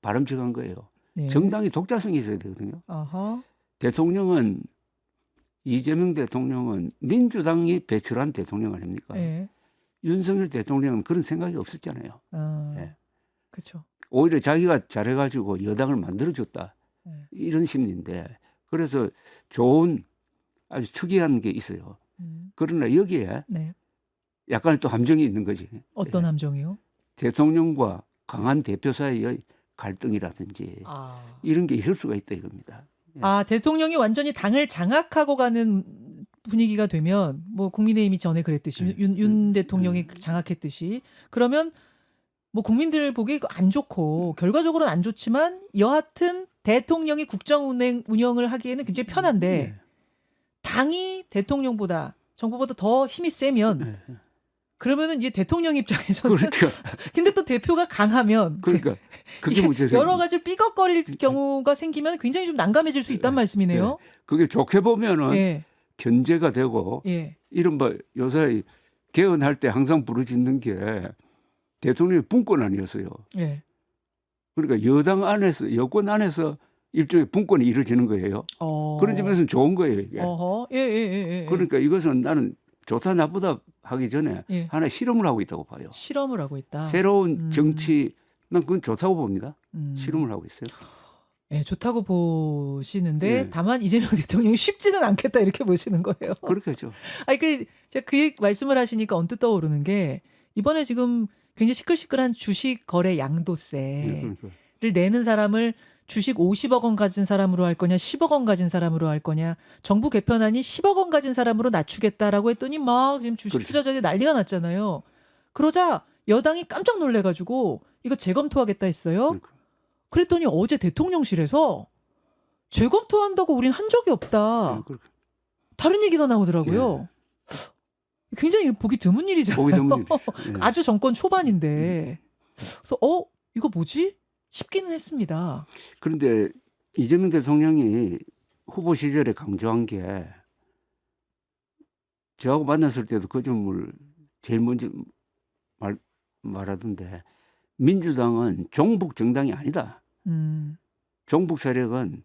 바람직한 거예요. 네. 정당이 독자성이 있어야 되거든요. 아하. 대통령은 이재명 대통령은 민주당이 배출한 대통령 아닙니까? 예. 윤석열 대통령은 그런 생각이 없었잖아요. 아. 예. 그렇죠. 오히려 자기가 잘해가지고 여당을 만들어줬다. 네. 이런 심리인데 그래서 좋은 아주 특이한 게 있어요. 그러나 여기에 네. 약간의 또 함정이 있는 거지. 어떤 예. 함정이요? 대통령과 강한 대표 사이의 갈등이라든지 아. 이런 게 있을 수가 있다 이겁니다. 아, 대통령이 완전히 당을 장악하고 가는 분위기가 되면 뭐 국민의힘이 전에 그랬듯이 윤 대통령이 장악했듯이 그러면 뭐 국민들 보기에 안 좋고 결과적으로는 안 좋지만 여하튼 대통령이 국정 운영을 하기에는 굉장히 편한데 네. 당이 대통령보다 정부보다 더 힘이 세면 네. 그러면은 이제 대통령 입장에서는 그렇죠. 근데 또 대표가 강하면 그러니까 그게 이게 문제죠. 여러 가지 삐걱거릴 경우가 생기면 굉장히 좀 난감해질 수 있단 말씀이네요. 그게 좋게 보면은 예. 견제가 되고 예. 이른바 요새 개헌할 때 항상 부르짖는 게 대통령의 분권 아니었어요. 예. 그러니까 여당 안에서 여권 안에서 일종의 분권이 이루어지는 거예요. 그런 점에서는 좋은 거예요 이게. 어허. 예. 그러니까 이것은 나는 좋다 나쁘다 하기 전에 예. 하나 실험을 하고 있다고 봐요. 실험을 하고 있다. 새로운 정치 난 그건 좋다고 봅니다. 음. 실험을 하고 있어요. 예, 좋다고 보시는데 예. 다만 이재명 대통령이 쉽지는 않겠다 이렇게 보시는 거예요. 그렇게 하죠. 아니 제가 말씀을 하시니까 언뜻 떠오르는 게 이번에 지금 굉장히 시끌시끌한 주식 거래 예, 양도세를 그러니까. 내는 사람을 주식 50억 원 가진 사람으로 할 거냐 10억 원 가진 사람으로 할 거냐 정부 개편안이 10억 원 가진 사람으로 낮추겠다라고 했더니 막 지금 주식 그렇죠. 투자자들이 난리가 났잖아요. 그러자 여당이 깜짝 놀래가지고 이거 재검토하겠다 했어요. 그러니까. 그랬더니 어제 대통령실에서 재검토한다고 우린 한 적이 예, 없다. 그렇게. 다른 얘기가 나오더라고요. 굉장히 보기 드문 일이잖아요. 보기 드문 일이죠. 예. 아주 정권 초반인데. 그래서 이거 뭐지? 싶기는 했습니다. 그런데 이재명 대통령이 후보 시절에 강조한 게 저하고 만났을 때도 그 점을 제일 먼저 말하던데 민주당은 종북 정당이 아니다. 음. 종북 세력은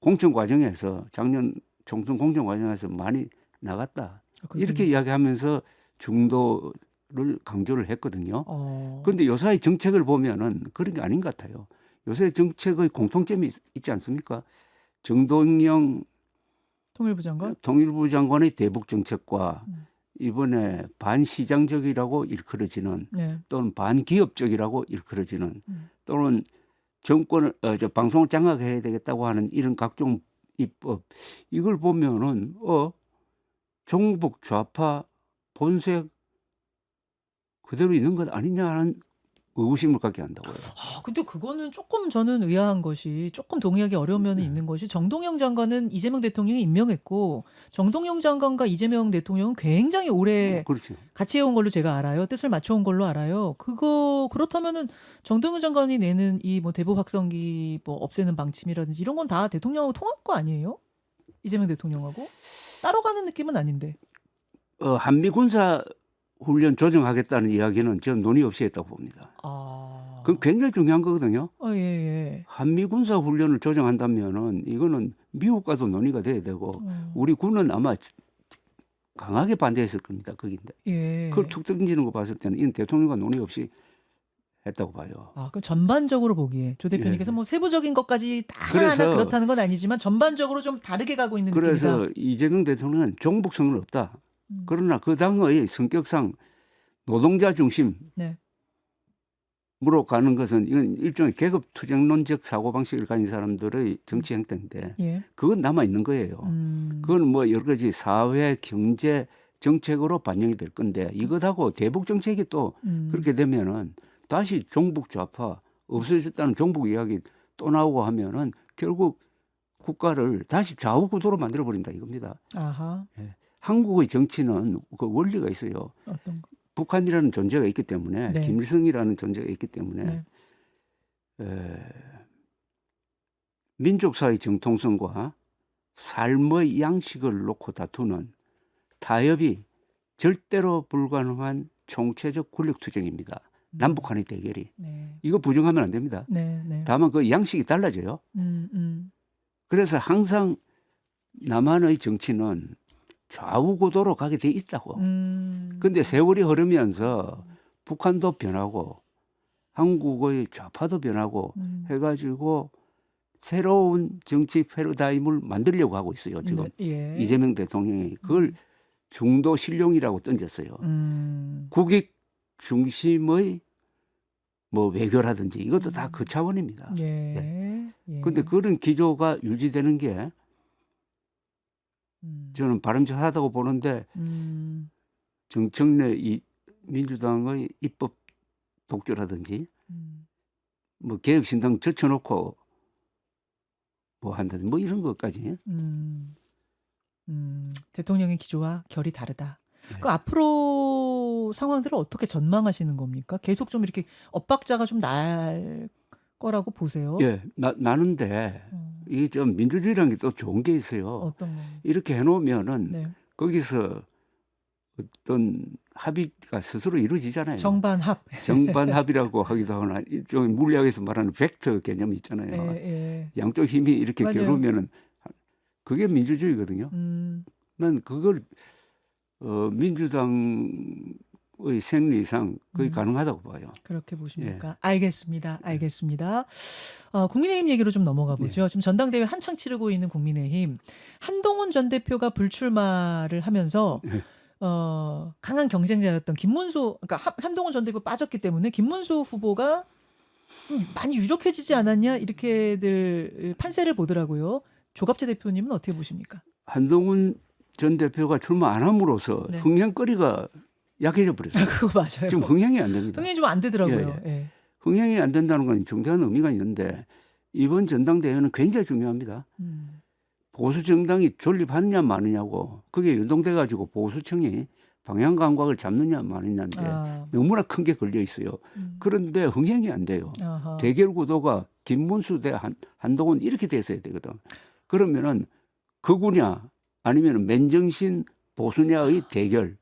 공천 과정에서 작년 총선 공천 과정에서 많이 나갔다. 이렇게 이야기하면서 중도를 강조를 했거든요. 그런데 요사이 정책을 보면은 그런 게 아닌 것 같아요. 요새 정책의 공통점이 있지 않습니까? 정동영 통일부 장관? 통일부 장관의 대북 정책과 이번에 반시장적이라고 일컬어지는 네. 또는 반기업적이라고 일컬어지는 또는 정권을 방송을 장악해야 되겠다고 하는 이런 각종 입법 이걸 보면은 종북 좌파 본색 그대로 있는 것 아니냐는 의구심을 갖게 한다고요. 근데 그거는 조금 저는 의아한 것이 조금 동의하기 어려운 면이 있는 것이 정동영 장관은 이재명 대통령이 임명했고 정동영 장관과 이재명 대통령은 굉장히 오래 그렇죠. 같이 해온 걸로 제가 알아요. 뜻을 맞춰온 걸로 알아요. 그렇다면은 정동영 장관이 내는 이 뭐 대북 확성기 뭐 없애는 방침이라든지 이런 건 다 대통령하고 통한 거 아니에요? 이재명 대통령하고 따로 가는 느낌은 아닌데. 한미 군사 훈련 조정하겠다는 이야기는 저는 논의 없이 했다고 봅니다. 그건 굉장히 중요한 거거든요. 예. 한미 군사 훈련을 조정한다면은 이거는 미국과도 논의가 돼야 되고 우리 군은 아마 강하게 반대했을 겁니다. 거긴데. 예. 그걸 툭 던지는 거 봤을 때는 이건 대통령과 논의 없이 했다고 봐요. 그럼 전반적으로 보기에 조 대표님께서 뭐 세부적인 것까지 다 하나하나 그렇다는 건 아니지만 전반적으로 좀 다르게 가고 있는 느낌이다. 그래서 이재명 대통령은 종북성은 없다. 그러나 그 당의 성격상 노동자 중심으로 네. 가는 것은 이건 일종의 계급 투쟁론적 사고방식을 가진 사람들의 정치 행태인데 예. 그건 남아있는 거예요. 그건 뭐 여러 가지 사회, 경제, 정책으로 반영이 될 건데 이것하고 대북 정책이 또 그렇게 되면은 다시 종북 좌파 없어졌다는 종북 이야기 또 나오고 하면은 결국 국가를 다시 좌우 구도로 만들어 버린다 이겁니다. 아하. 예. 한국의 정치는 그 원리가 있어요. 어떤 거? 북한이라는 존재가 있기 때문에 네. 김일성이라는 존재가 있기 때문에 네. 민족사의 정통성과 삶의 양식을 놓고 다투는 타협이 절대로 불가능한 총체적 권력투쟁입니다. 남북한의 대결이. 네. 이거 부정하면 안 됩니다. 네. 다만 그 양식이 달라져요. 그래서 항상 남한의 정치는 좌우고도로 가게 돼 있다고. 그런데 세월이 흐르면서 북한도 변하고 한국의 좌파도 변하고 해가지고 새로운 정치 패러다임을 만들려고 하고 있어요. 지금 예. 이재명 대통령이 그걸 중도 실용이라고 던졌어요. 국익 중심의 뭐 외교라든지 이것도 다 그 차원입니다. 예. 그런데 그런 기조가 유지되는 게 저는 바람직하다고 보는데 정청래 민주당의 입법 독주라든지 뭐 개혁신당 젖혀놓고 뭐 한다든지 뭐 이런 것까지. 대통령의 기조와 결이 다르다. 네. 그 앞으로 상황들을 어떻게 전망하시는 겁니까? 계속 좀 이렇게 엇박자가 좀 날 거라고 보세요? 예, 나는데 이게 좀 민주주의라는 게 또 좋은 게 있어요. 어떤 거? 이렇게 해놓으면은 네. 거기서 어떤 합의가 스스로 이루어지잖아요. 정반합이라고 하기도 하거나 일종의 물리학에서 말하는 벡터 개념이 있잖아요. 예. 양쪽 힘이 이렇게 맞아요. 겨루면은 그게 민주주의거든요. 난 그걸 민주당의 생리상 거의 가능하다고 봐요. 그렇게 보십니까? 예. 알겠습니다. 알겠습니다. 국민의힘 얘기로 좀 넘어가 보죠. 지금 전당대회 한창 치르고 있는 국민의힘 한동훈 전 대표가 불출마를 하면서 예. 강한 경쟁자였던 김문수, 그러니까 한동훈 전 대표 빠졌기 때문에 김문수 후보가 많이 유력해지지 않았냐 이렇게들 판세를 보더라고요. 조갑재 대표님은 어떻게 보십니까? 한동훈 전 대표가 출마 안 함으로써 네. 흥행거리가 약해져 버렸어요. 그거 맞아요. 지금 흥행이 안 됩니다. 흥행이 좀 안 되더라고요. 예. 흥행이 안 된다는 건 중대한 의미가 있는데 이번 전당대회는 굉장히 중요합니다. 보수 정당이 존립하느냐 마느냐고 그게 연동돼 가지고 보수층이 방향 감각을 잡느냐 마느냐인데 너무나 큰 게 걸려 있어요. 그런데 흥행이 안 돼요. 아하. 대결 구도가 김문수 대 한동훈 이렇게 됐어야 되거든. 그러면은 극우냐 아니면 맨정신 보수냐의 대결.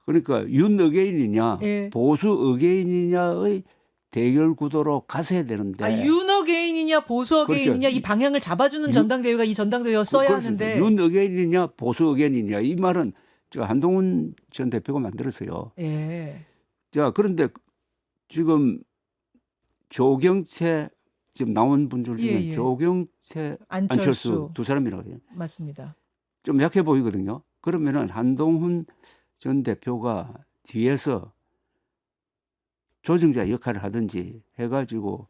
그러니까 윤 어게인이냐 예. 보수 어게인이냐의 대결 구도로 가서야 되는데 윤 어게인이냐 보수 어게인이냐 그렇죠. 이 방향을 잡아주는 전당대회가 이 전당대회였어야 하는데 윤 어게인이냐 보수 어게인이냐 이 말은 저 한동훈 전 대표가 만들었어요. 예. 자 그런데 지금 조경태 지금 나온 분들 중에 예. 조경태 안철수 두 사람이라고 해요. 맞습니다. 좀 약해 보이거든요. 그러면은 한동훈 전 대표가 뒤에서 조정자 역할을 하든지 해가지고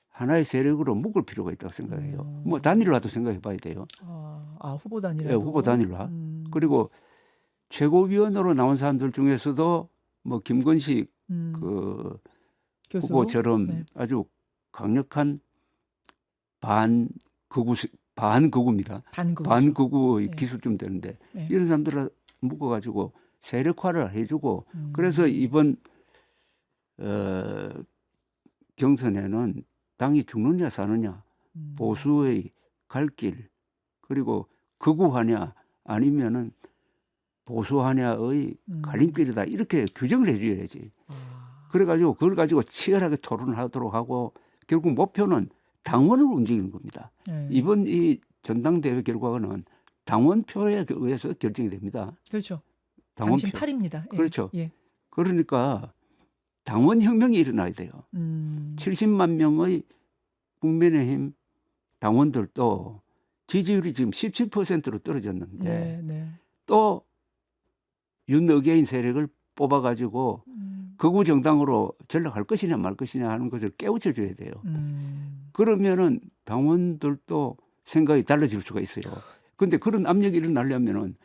하나의 세력으로 묶을 필요가 있다고 생각해요. 뭐 단일화도 생각해 봐야 돼요. 후보 단일화. 예, 후보 단일화. 그리고 최고위원으로 나온 사람들 중에서도 뭐 김건식 그 교수? 후보처럼 네. 아주 강력한 반극우입니다. 반극우의 네. 기술 좀 되는데 네. 이런 사람들을 묶어가지고 세력화를 해주고 그래서 이번 경선에는 당이 죽느냐 사느냐 보수의 갈 길 그리고 극우하냐 아니면은 보수하냐의 갈림길이다 이렇게 규정을 해줘야지. 그래가지고 그걸 가지고 치열하게 토론을 하도록 하고 결국 목표는 당원을 움직이는 겁니다. 네. 이번 이 전당대회 결과는 당원표에 의해서 결정이 됩니다. 그렇죠. 당원표. 당신 팔입니다. 예. 그렇죠. 예. 그러니까 당원혁명이 일어나야 돼요. 70만 명의 국민의힘 당원들도 지지율이 지금 17%로 떨어졌는데 또 윤어게인 세력을 뽑아가지고 극우 정당으로 전락할 것이냐 말 것이냐 하는 것을 깨우쳐 줘야 돼요. 그러면은 당원들도 생각이 달라질 수가 있어요. 그런데 그런 압력이 일어나려면은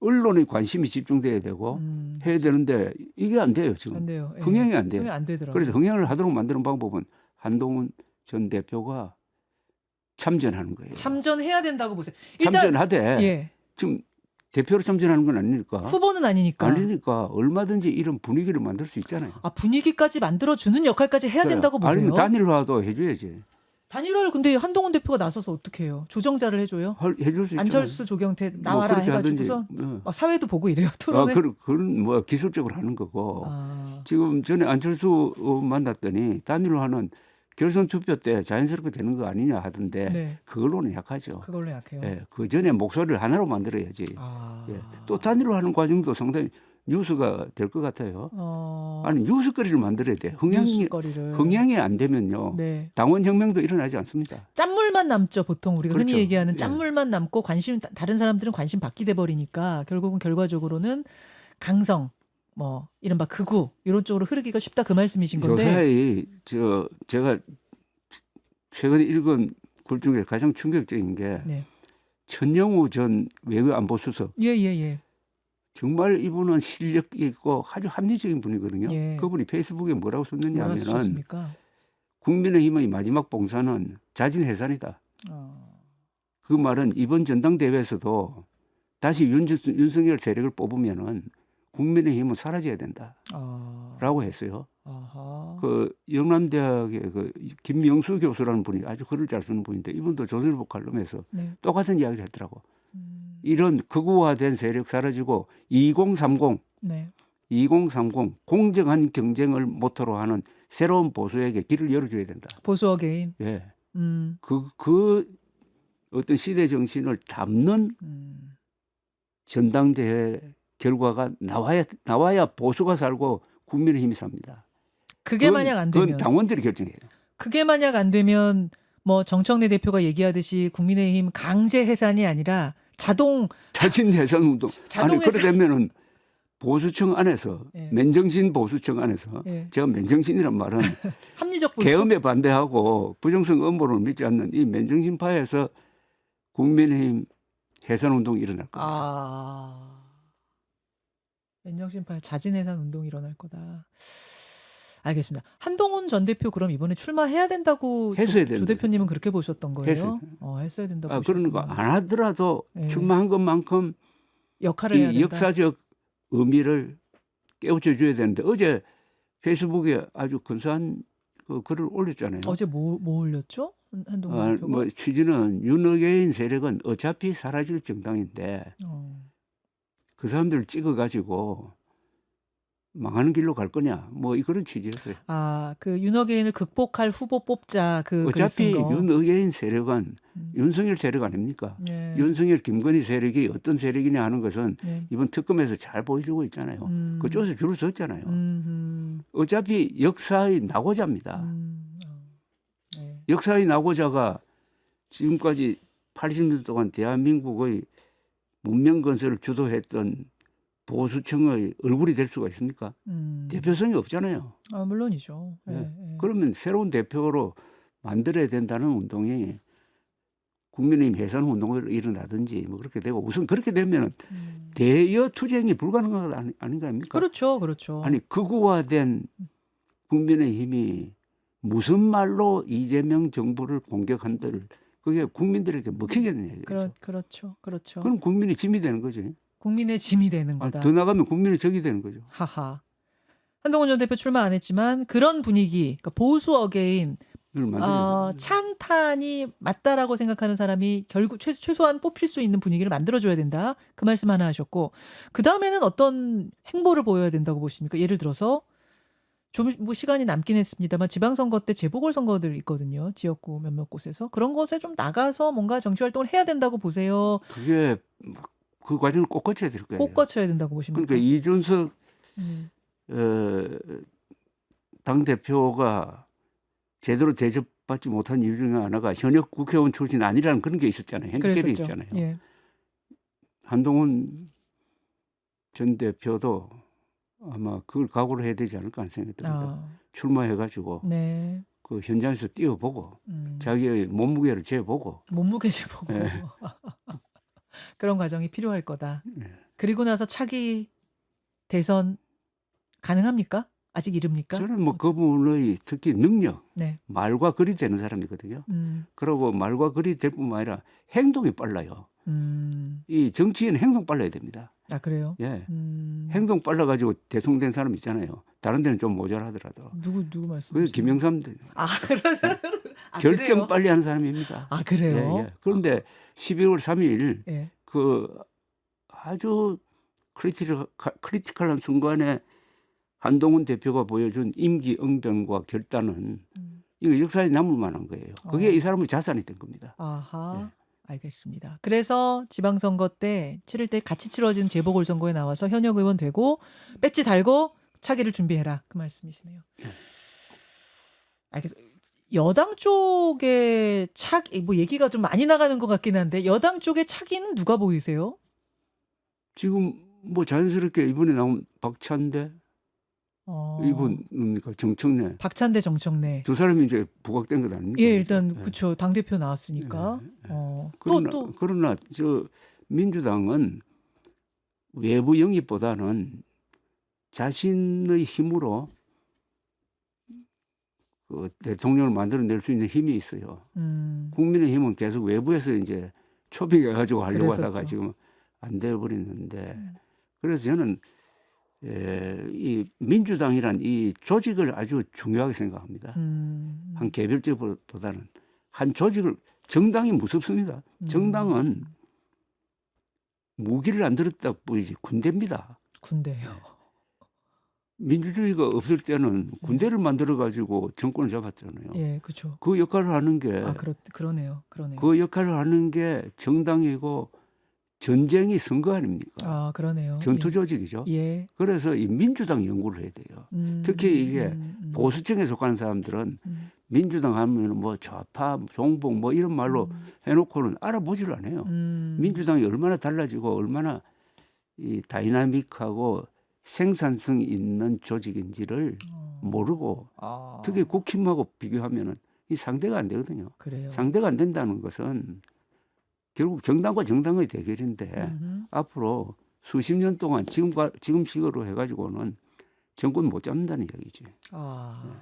언론의 관심이 집중돼야 되고 해야 되는데 이게 안 돼요 지금. 안 돼요. 예. 흥행이 안 돼요. 흥행 안 되더라고요. 그래서 흥행을 하도록 만드는 방법은 한동훈 전 대표가 참전하는 거예요. 참전해야 된다고 보세요. 일단 참전하되 예. 지금 대표로 참전하는 건 아니니까. 후보는 아니니까. 아니니까 얼마든지 이런 분위기를 만들 수 있잖아요. 분위기까지 만들어주는 역할까지 해야 된다고 보세요. 아니면 단일화도 해줘야지. 단일화를 근데 한동훈 대표가 나서서 어떻게 해요? 조정자를 해줘요? 해줄 수 있잖아요. 안철수 조경태 나와라 해가지고서 막 사회도 보고 이래요. 토론에. 그건 뭐 기술적으로 하는 거고. 지금 전에 안철수 만났더니 단일화는 결선 투표 때 자연스럽게 되는 거 아니냐 하던데 그걸로는 약하죠. 그걸로 약해요. 예, 그 전에 목소리를 하나로 만들어야지. 예. 또 단일화하는 과정도 상당히 뉴스가 될 것 같아요. 아니 뉴스거리를 만들어야 돼. 흥행이 안 되면요. 당원혁명도 일어나지 않습니다. 짠물만 남죠. 보통 우리가 그렇죠. 흔히 얘기하는 짠물만 남고 다른 사람들은 관심 받게 돼 버리니까 결국은 결과적으로는 강성 뭐 이른바 극우 이런 쪽으로 흐르기가 쉽다 그 말씀이신 건데. 요새 제가 최근에 읽은 글 중에 가장 충격적인 게 천영우 전 외교안보수석. 예. 정말 이분은 실력이 있고 아주 합리적인 분이거든요. 그분이 페이스북에 뭐라고 썼느냐 하면은 국민의힘의 마지막 봉사는 자진해산이다. 그 말은 이번 전당대회에서도 다시 윤석열 세력을 뽑으면은 국민의힘은 사라져야 된다라고 했어요. 그 영남대학의 그 김명수 교수라는 분이 아주 글을 잘 쓰는 분인데 이분도 조선일보 칼럼에서 똑같은 이야기를 했더라고. 이런 극우화된 세력 사라지고 2030 공정한 경쟁을 모토로 하는 새로운 보수에게 길을 열어줘야 된다. 보수 어게인. 예. 그 어떤 시대 정신을 담는 전당대회 결과가 나와야 보수가 살고 국민의힘이 삽니다. 그게 만약 안 그건 되면 당원들이 결정해요. 그게 만약 안 되면 뭐 정청래 대표가 얘기하듯이 국민의힘 강제 해산이 아니라 자동 자진 해산 운동. 자동 아니 해산. 그러려면은 보수청 안에서 예. 맨정신 보수청 안에서 예. 제가 맨정신이란 말은 합리적 보수. 계엄에 반대하고 부정성 음모를 믿지 않는 이 맨정신파에서 국민의힘 해산 운동이 일어날 겁니다. 아. 맨정신파 자진 해산 운동이 일어날 거다. 알겠습니다. 한동훈 전 대표 그럼 이번에 출마해야 된다고 했어야 조 되는 대표님은 그렇게 보셨던 거예요? 했어요. 했어야 된다고 그런 거 보셨구나. 안 하더라도 예. 출마한 것만큼 역할을 해야 이 된다. 역사적 의미를 깨우쳐 줘야 되는데 어제 페이스북에 아주 근사한 그 글을 올렸잖아요. 어제 뭐 올렸죠? 한동훈 대표가? 뭐 취지는 윤핵인 세력은 어차피 사라질 정당인데 그 사람들을 찍어가지고 망하는 길로 갈 거냐 뭐 그런 취지였어요. 그 윤핵인을 극복할 후보 뽑자 그 글 쓴 어차피 거. 윤핵인 세력은 윤석열 세력 아닙니까? 네. 윤석열 김건희 세력이 어떤 세력이냐 하는 것은 네. 이번 특검에서 잘 보여주고 있잖아요. 그쪽에서 줄을 섰잖아요. 어차피 역사의 낙오자입니다. 네. 역사의 낙오자가 지금까지 80년 동안 대한민국의 문명 건설을 주도했던 보수청의 얼굴이 될 수가 있습니까? 대표성이 없잖아요. 물론이죠. 네. 네. 그러면 새로운 대표로 만들어야 된다는 운동이 국민의힘 해산 운동을 일어나든지 뭐 그렇게 되고 우선 그렇게 되면 대여 투쟁이 불가능한 것 아닌가 아닙니까? 그렇죠, 그렇죠. 아니 극우화된 국민의힘이 무슨 말로 이재명 정부를 공격한들 그게 국민들에게 먹히겠느냐 이거죠. 그렇죠, 그렇죠. 그럼 국민이 짐이 되는 거지. 국민의 짐이 되는 거다. 더 나가면 국민의 적이 되는 거죠. 하하. 한동훈 전 대표 출마 안 했지만 그런 분위기, 그러니까 보수 어게인, 찬탄이 맞다라고 생각하는 사람이 결국 최소한 뽑힐 수 있는 분위기를 만들어줘야 된다. 그 말씀 하나 하셨고 그 다음에는 어떤 행보를 보여야 된다고 보십니까? 예를 들어서 좀 뭐 시간이 남긴 했습니다만 지방선거 때 재보궐선거들 있거든요. 지역구 몇몇 곳에서 그런 곳에 좀 나가서 뭔가 정치활동을 해야 된다고 보세요. 그게 그 과정을 꼭 거쳐야 될 거예요. 꼭 거쳐야 된다고 보십니까? 그러니까 이준석 당 대표가 제대로 대접받지 못한 이유 중에 하나가 현역 국회의원 출신 아니라는 그런 게 있었잖아요. 핸디캡이 있잖아요. 예. 한동훈 전 대표도 아마 그걸 각오를 해야 되지 않을까 하는 생각이 듭니다. 출마해가지고 네. 그 현장에서 뛰어보고 자기의 몸무게를 재보고 몸무게 재보고 그런 과정이 필요할 거다. 그리고 나서 차기 대선 가능합니까? 아직 이릅니까? 저는 뭐 그분의 특히 능력, 네. 말과 글이 되는 사람이거든요. 그리고 말과 글이 될 뿐만 아니라 행동이 빨라요. 이 정치인은 행동 빨라야 됩니다. 아 그래요? 예, 행동 빨라가지고 대통령 된 사람 있잖아요. 다른 데는 좀 모자라더라도. 누구 말씀? 그 김영삼 그러세요? 결정 그래요? 빨리 하는 사람입니다. 아 그래요? 예. 그런데 12월 3일 예. 그 아주 크리티컬한 순간에 한동훈 대표가 보여준 임기응변과 결단은 이거 역사에 남을 만한 거예요. 그게 이 사람의 자산이 된 겁니다. 아하. 예. 알겠습니다. 그래서 지방선거 때 치를 때 같이 치러진 재보궐선거에 나와서 현역 의원 되고 배지 달고 차기를 준비해라. 그 말씀이시네요. 여당 쪽의 뭐 얘기가 좀 많이 나가는 것 같긴 한데 여당 쪽의 차기는 누가 보이세요? 지금 뭐 자연스럽게 이번에 나온 박찬대 이분 정청래 박찬대 정청래 두 사람이 이제 부각된 것 아닙니까? 예, 일단 그렇죠. 당 대표 나왔으니까. 그러나 저 민주당은 외부 영입보다는 자신의 힘으로 그 대통령을 만들어낼 수 있는 힘이 있어요. 국민의힘은 계속 외부에서 이제 초빙해가지고 하려고 하다가 지금 안 되어버리는데 그래서 저는 이 민주당이란 이 조직을 아주 중요하게 생각합니다. 한 개별적보다는 한 조직을 정당이 무섭습니다. 정당은 무기를 안 들었다 뿐이지 군대입니다. 군대요. 민주주의가 없을 때는 군대를 만들어 가지고 정권을 잡았잖아요. 예, 그렇죠. 그 역할을 하는 게 그러네요. 그 역할을 하는 게 정당이고 전쟁이 선거 아닙니까? 아, 그러네요. 전투 예. 조직이죠. 예. 그래서 이 민주당 연구를 해야 돼요. 특히 이게 보수층에 속하는 사람들은 음. 민주당 하면 뭐 좌파, 종북 뭐 이런 말로 해놓고는 알아보지를 않아요. 민주당이 얼마나 달라지고 얼마나 이 다이나믹하고 생산성 있는 조직인지를 모르고 아, 특히 국힘하고 비교하면은 이 상대가 안 되거든요. 그래요. 상대가 안 된다는 것은 결국 정당과 정당의 대결인데 음흠. 앞으로 수십 년 동안 지금 식으로 해가지고는 정권 못 잡는다는 이야기지. 아,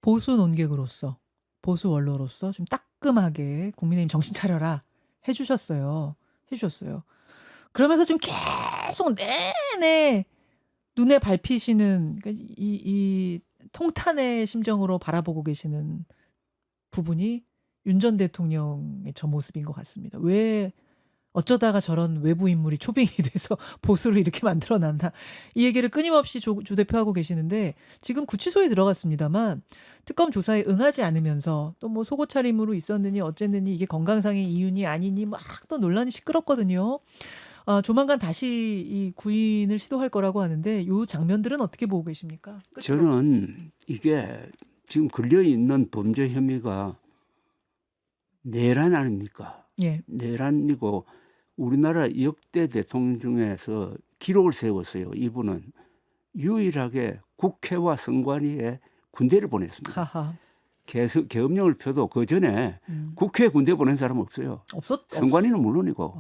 보수 논객으로서, 보수 원로로서 좀 따끔하게 국민의힘 정신 차려라 해주셨어요. 해주셨어요. 그러면서 지금 계속 내내 눈에 밟히시는 그러니까 이 통탄의 심정으로 바라보고 계시는 부분이 윤 전 대통령의 저 모습인 것 같습니다. 왜 어쩌다가 저런 외부 인물이 초빙이 돼서 보수를 이렇게 만들어놨나 이 얘기를 끊임없이 조 대표하고 계시는데 지금 구치소에 들어갔습니다만 특검 조사에 응하지 않으면서 또 뭐 속옷 차림으로 있었느니 어쨌느니 이게 건강상의 이유니 아니니 막 또 논란이 시끄럽거든요. 조만간 다시 이 구인을 시도할 거라고 하는데 요 장면들은 어떻게 보고 계십니까? 끝으로. 저는 이게 지금 걸려 있는 범죄 혐의가 내란 아닙니까? 예. 내란이고 우리나라 역대 대통령 중에서 기록을 세웠어요. 이분은 유일하게 국회와 선관위에 군대를 보냈습니다. 하하. 계엄령을 펴도 그 전에 국회에 군대 보낸 사람은 없어요. 선관위는 물론이고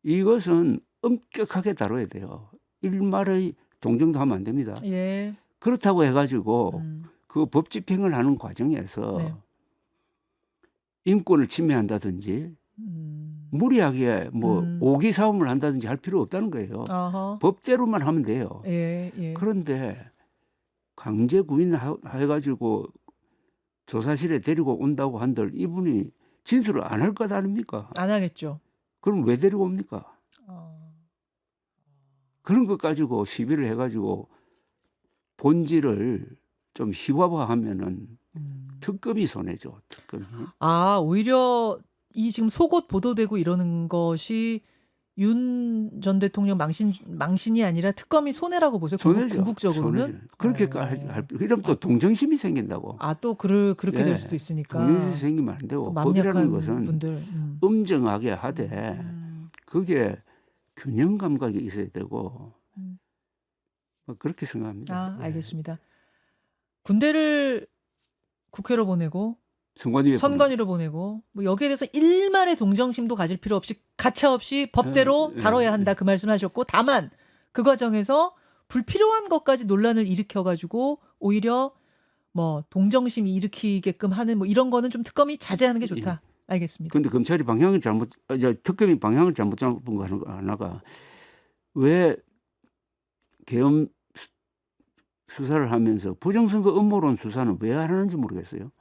이것은 엄격하게 다뤄야 돼요. 일말의 동정도 하면 안 됩니다. 예. 그렇다고 해가지고 그 법 집행을 하는 과정에서 네. 인권을 침해한다든지 무리하게 뭐 오기 사움을 한다든지 할 필요 없다는 거예요. 아하. 법대로만 하면 돼요. 예, 예. 그런데 강제 구인해가지고 조사실에 데리고 온다고 한들 이분이 진술을 안 할 것 아닙니까? 안 하겠죠. 그럼 왜 데리고 옵니까? 어. 그런 것 가지고 시비를 해가지고 본질을 좀 희화화하면은 특검이 손해죠. 특검이. 아, 오히려 이 지금 속옷 보도되고 이러는 것이 윤 전 대통령 망신이 아니라 특검이 손해라고 보세요. 손해죠. 궁극적으로는. 손해죠. 그렇게까지 이러면 또 동정심이 생긴다고. 아, 또 그렇게 예. 될 수도 있으니까. 동정심이 생기면 안 되고 또 법이라는 맘약한 것은 분들. 엄정하게 하되 그게 균형 감각이 있어야 되고 뭐 그렇게 생각합니다. 아, 예. 알겠습니다. 군대를 국회로 보내고 선관위에 선관위로 보내고 뭐 여기에 대해서 일말의 동정심도 가질 필요 없이 가차 없이 법대로 예, 예, 다뤄야 한다 그 말씀하셨고 다만 그 과정에서 불필요한 것까지 논란을 일으켜가지고 오히려 뭐 동정심 일으키게끔 하는 뭐 이런 거는 좀 특검이 자제하는 게 좋다. 알겠습니다. 그런데 검찰이 방향을 특검이 방향을 잘못 잡은 거 하나가 왜 계엄 수사를 하면서 부정선거 음모론 수사는 왜 안 하는지 모르겠어요.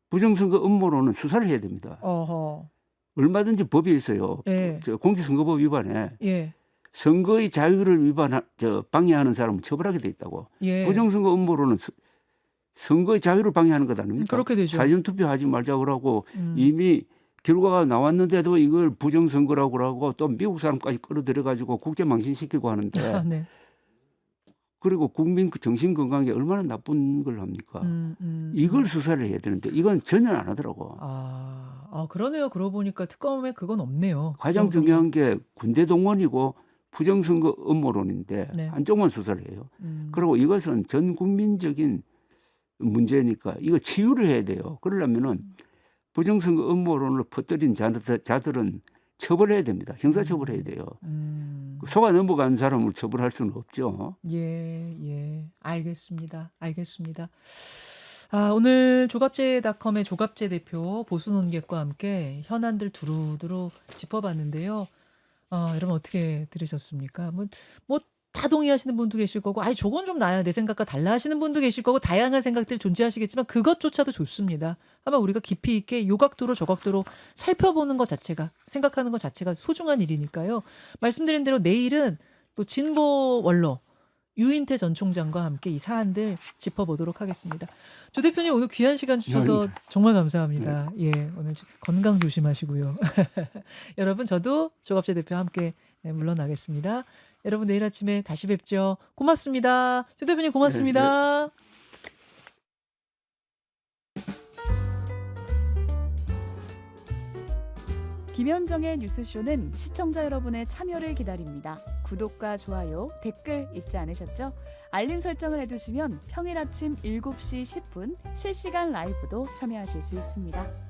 부정선거 음모론은 수사를 해야 됩니다. 어허. 얼마든지 법이 있어요. 예. 공직선거법 위반에 예. 선거의 자유를 방해하는 사람은 처벌하게 돼 있다고. 예. 부정선거 음모론은 선거의 자유를 방해하는 것 아닙니까? 그렇게 되죠. 사전투표하지 말자고 그러고 이미 결과가 나왔는데도 이걸 부정선거라고 그러고 또 미국 사람까지 끌어들여가지고 국제망신시키고 하는데 아, 네. 그리고 국민 정신 건강에 얼마나 나쁜 걸 합니까? 이걸 수사를 해야 되는데 이건 전혀 안 하더라고. 그러네요. 그러고 보니까 특검에 그건 없네요. 가장 중요한 게 군대 동원이고 부정선거 음모론인데 네. 한쪽만 수사를 해요. 그리고 이것은 전 국민적인 문제니까 이거 치유를 해야 돼요. 그러려면은 부정선거 음모론을 퍼뜨린 자들은 처벌해야 됩니다. 형사처벌해야 돼요. 속아 넘어간 사람을 처벌할 수는 없죠. 예. 알겠습니다. 오늘 조갑제닷컴의 조갑제 대표 보수 논객과 함께 현안들 두루두루 짚어봤는데요. 여러분 어떻게 들으셨습니까? 뭐 다 동의하시는 분도 계실 거고, 저건 좀 나야 내 생각과 달라 하시는 분도 계실 거고, 다양한 생각들 존재하시겠지만 그것조차도 좋습니다. 아마 우리가 깊이 있게 요각도로 저각도로 살펴보는 것 자체가, 생각하는 것 자체가 소중한 일이니까요. 말씀드린 대로 내일은 또 진보 원로 유인태 전 총장과 함께 이 사안들 짚어보도록 하겠습니다. 조 대표님 오늘 귀한 시간 주셔서 정말 감사합니다. 예, 오늘 건강 조심하시고요. 여러분 저도 조갑재 대표와 함께 물러나겠습니다. 여러분 내일 아침에 다시 뵙죠. 고맙습니다. 조 대표님 고맙습니다. 김현정의 뉴스쇼는 시청자 여러분의 참여를 기다립니다. 구독과 좋아요, 댓글 잊지 않으셨죠? 알림 설정을 해두시면 평일 아침 7시 10분 실시간 라이브도 참여하실 수 있습니다.